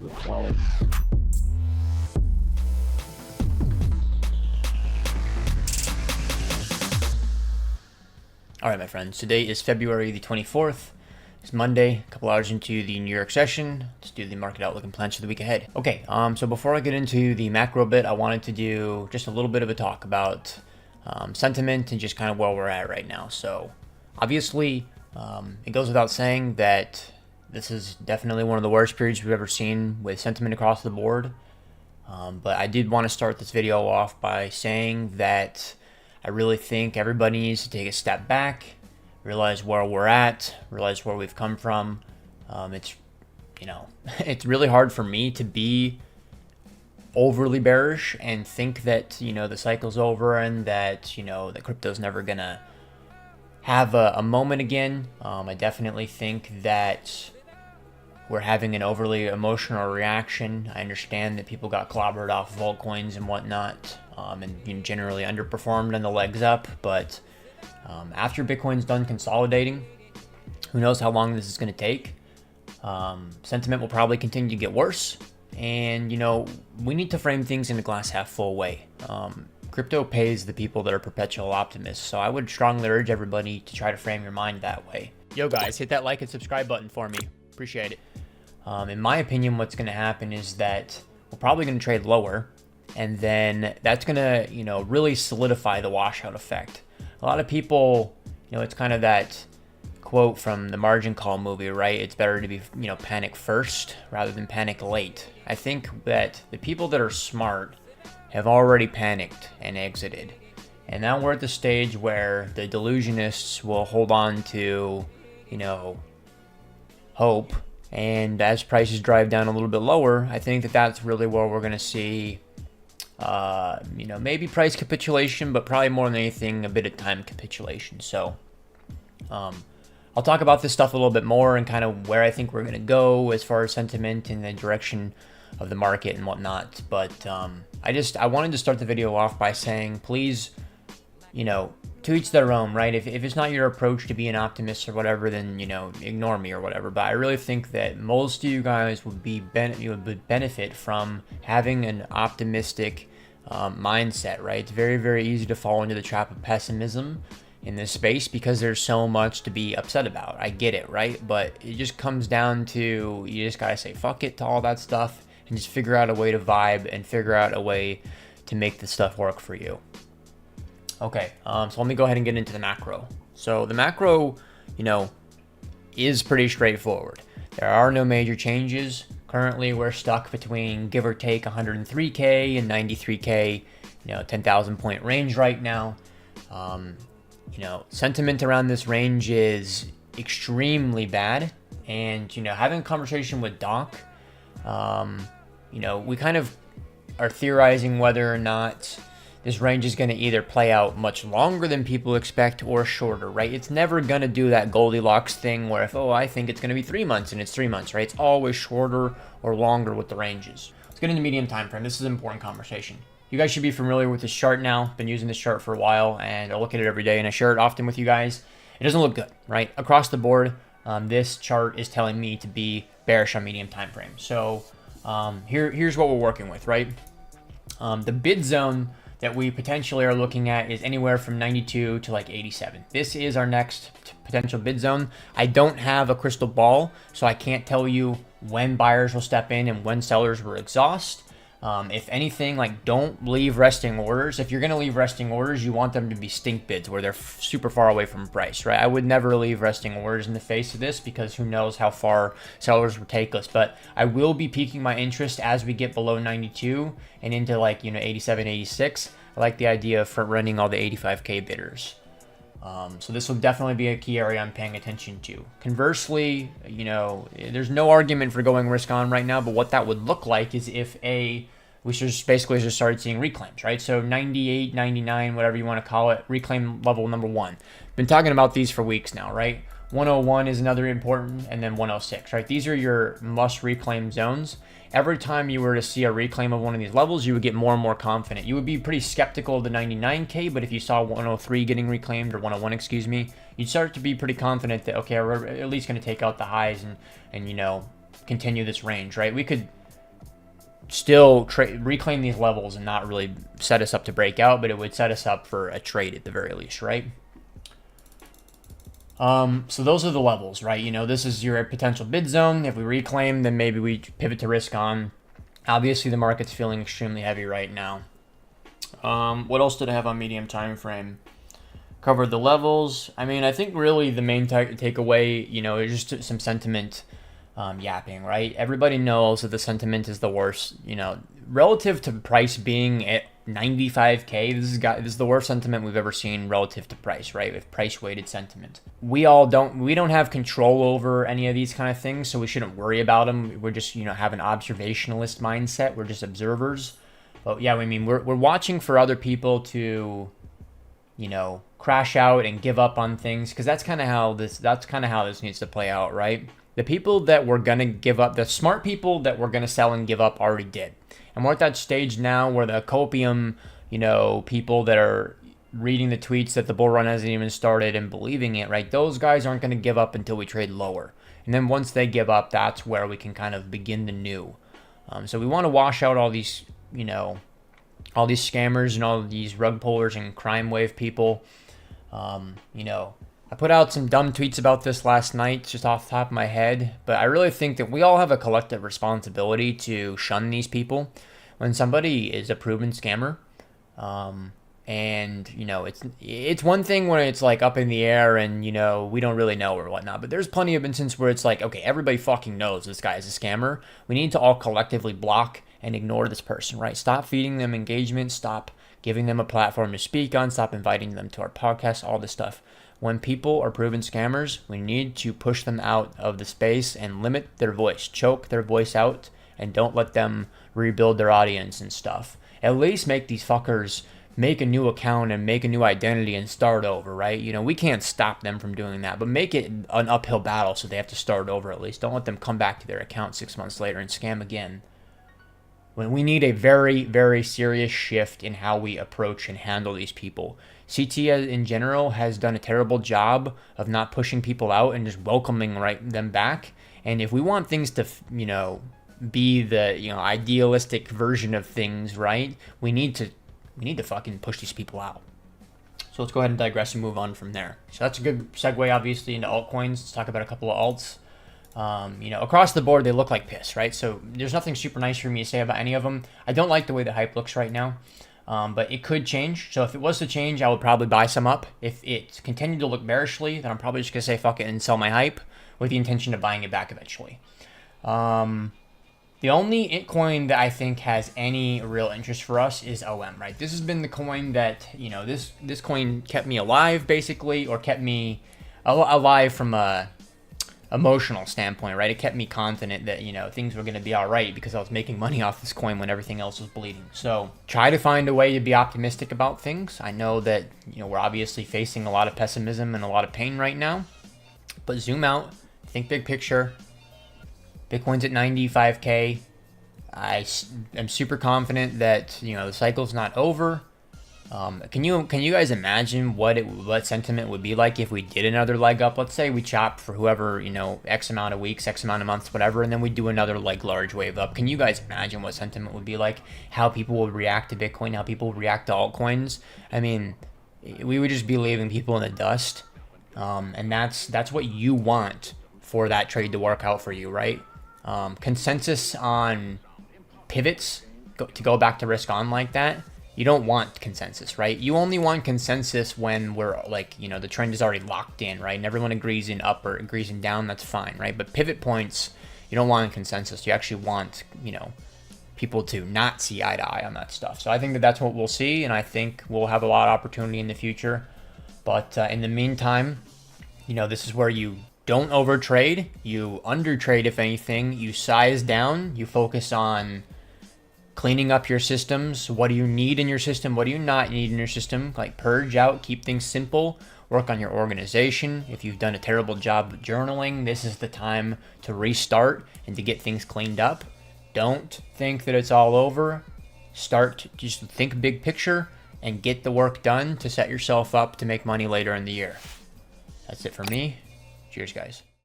All right, my friends, today is February the 24th. It's Monday, a couple hours into the New York session. Let's do the market outlook and plans for the week ahead. Okay, so before I get into the macro bit, I wanted to do just a little bit of a talk about sentiment and just kind of where we're at right now. So obviously, it goes without saying that this is definitely one of the worst periods we've ever seen with sentiment across the board. But I did want to start this video off by saying that I really think everybody needs to take a step back, realize where we're at, realize where we've come from. It's really hard for me to be overly bearish and think that, the cycle's over and that, that crypto's never gonna have a moment again. I definitely think that we're having an overly emotional reaction. I understand that people got clobbered off of altcoins and whatnot, and generally underperformed on the legs up. But after Bitcoin's done consolidating, who knows how long this is going to take? Sentiment will probably continue to get worse. And, we need to frame things in a glass half full way. Crypto pays the people that are perpetual optimists. So I would strongly urge everybody to try to frame your mind that way. Yo guys, hit that like and subscribe button for me. Appreciate it. In my opinion, what's going to happen is that we're probably going to trade lower, and then that's going to, really solidify the washout effect. A lot of people, it's kind of that quote from the Margin Call movie, right? It's better to be, panic first rather than panic late. I think that the people that are smart have already panicked and exited. And now we're at the stage where the delusionists will hold on to, hope. And as prices drive down a little bit lower, I think that that's really where we're going to see, maybe price capitulation, but probably more than anything, a bit of time capitulation. So I'll talk about this stuff a little bit more and kind of where I think we're going to go as far as sentiment and the direction of the market and whatnot. But I wanted to start the video off by saying, please, to each their own, right? If it's not your approach to be an optimist or whatever, then, ignore me or whatever. But I really think that most of you guys would would benefit from having an optimistic mindset, right? It's very, very easy to fall into the trap of pessimism in this space because there's so much to be upset about. I get it, right? But it just comes down to, you just gotta say fuck it to all that stuff and just figure out a way to vibe and figure out a way to make the stuff work for you. Okay, so let me go ahead and get into the macro. So the macro, is pretty straightforward. There are no major changes. Currently, we're stuck between give or take 103K and 93K, 10,000 point range right now. Sentiment around this range is extremely bad. And, having a conversation with Doc, we kind of are theorizing whether or not this range is going to either play out much longer than people expect or shorter, right? It's never going to do that Goldilocks thing where I think it's going to be 3 months and it's 3 months, right? It's always shorter or longer with the ranges. Let's get into medium time frame. This is an important conversation. You guys should be familiar with this chart now. Been using this chart for a while and I look at it every day and I share it often with you guys. It doesn't look good, right? Across the board, this chart is telling me to be bearish on medium time frame. So here's what we're working with, right? The bid zone that we potentially are looking at is anywhere from 92 to like 87. This is our next potential bid zone. I don't have a crystal ball, so I can't tell you when buyers will step in and when sellers will exhaust. If anything, don't leave resting orders. If you're going to leave resting orders, you want them to be stink bids where they're super far away from price, right? I would never leave resting orders in the face of this because who knows how far sellers would take us. But I will be piquing my interest as we get below 92 and into 87, 86. I like the idea of front running all the 85K bidders. So this will definitely be a key area I'm paying attention to. Conversely, there's no argument for going risk on right now, but what that would look like is if we should just started seeing reclaims, right? So 98, 99, whatever you want to call it, reclaim level number 1. Been talking about these for weeks now, right? 101 is another important, and then 106, right? These are your must reclaim zones. Every time you were to see a reclaim of one of these levels, you would get more and more confident. You would be pretty skeptical of the 99K, but if you saw 103 getting reclaimed, or 101, excuse me, you'd start to be pretty confident that, okay, we're at least going to take out the highs and continue this range, right? We could still reclaim these levels and not really set us up to break out, but it would set us up for a trade at the very least, right? So those are the levels, right? You know, this is your potential bid zone. If we reclaim, then maybe we pivot to risk on. Obviously, the market's feeling extremely heavy right now. What else did I have on medium time frame? Covered the levels. I mean, I think really the main takeaway, you know, is just some sentiment yapping, right? Everybody knows that the sentiment is the worst, you know, relative to price being at 95K. This is the worst sentiment we've ever seen relative to price, right? With price weighted sentiment. We don't have control over any of these kind of things, so we shouldn't worry about them. We're just, you know, have an observationalist mindset. We're just observers. But yeah, I mean, we're watching for other people to, you know, crash out and give up on things, because that's kind of how this needs to play out, right? The people that were gonna give up, the smart people that were gonna sell and give up already did. And we're at that stage now where the copium, you know, people that are reading the tweets that the bull run hasn't even started and believing it, right? Those guys aren't going to give up until we trade lower. And then once they give up, that's where we can kind of begin the new. So we want to wash out all these, you know, all these scammers and all these rug pullers and crime wave people. You know, I put out some dumb tweets about this last night, just off the top of my head, but I really think that we all have a collective responsibility to shun these people. When somebody is a proven scammer, and, you know, it's one thing when it's like up in the air and, you know, we don't really know or whatnot, but there's plenty of instances where it's like, okay, everybody fucking knows this guy is a scammer. We need to all collectively block and ignore this person, right? Stop feeding them engagement, stop giving them a platform to speak on, stop inviting them to our podcast, all this stuff. When people are proven scammers, we need to push them out of the space and limit their voice, choke their voice out, and don't let them rebuild their audience and stuff. At least make these fuckers make a new account and make a new identity and start over, right? You know, we can't stop them from doing that, but make it an uphill battle so they have to start over at least. Don't let them come back to their account 6 months later and scam again. When we need a very, very serious shift in how we approach and handle these people. CT in general has done a terrible job of not pushing people out and just welcoming them back. And if we want things to, you know, be the, you know, idealistic version of things, right? We need to fucking push these people out. So let's go ahead and digress and move on from there. So that's a good segue, obviously, into altcoins. Let's talk about a couple of alts. You know, across the board, they look like piss, right? So there's nothing super nice for me to say about any of them. I don't like the way the hype looks right now, but it could change. So if it was to change, I would probably buy some up. If it continued to look bearishly, then I'm probably just going to say fuck it and sell my hype with the intention of buying it back eventually. The only coin that I think has any real interest for us is OM, right? This has been the coin that, you know, this coin kept me alive, basically, or kept me alive from a emotional standpoint, right? It kept me confident that, you know, things were going to be all right because I was making money off this coin when everything else was bleeding. So try to find a way to be optimistic about things. I know that, you know, we're obviously facing a lot of pessimism and a lot of pain right now, but zoom out, think big picture. Bitcoin's at 95K. I am super confident that, you know, the cycle's not over. Can you guys imagine what sentiment would be like if we did another leg up? Let's say we chop for whoever, you know, X amount of weeks, X amount of months, whatever, and then we do another large wave up. Can you guys imagine what sentiment would be like? How people would react to Bitcoin? How people would react to altcoins? I mean, we would just be leaving people in the dust, and that's what you want for that trade to work out for you, right? Consensus on pivots to go back to risk on like that. You don't want consensus, right? You only want consensus when we're like, you know, the trend is already locked in, right? And everyone agrees in up or agrees in down, that's fine, right? But pivot points, you don't want consensus. You actually want, you know, people to not see eye to eye on that stuff. So I think that that's what we'll see, and I think we'll have a lot of opportunity in the future. But in the meantime, you know, this is where you don't overtrade, you undertrade if anything, you size down, you focus on cleaning up your systems. What do you need in your system? What do you not need in your system? Like purge out, keep things simple, work on your organization. If you've done a terrible job of journaling, this is the time to restart and to get things cleaned up. Don't think that it's all over. Just think big picture and get the work done to set yourself up to make money later in the year. That's it for me. Cheers, guys.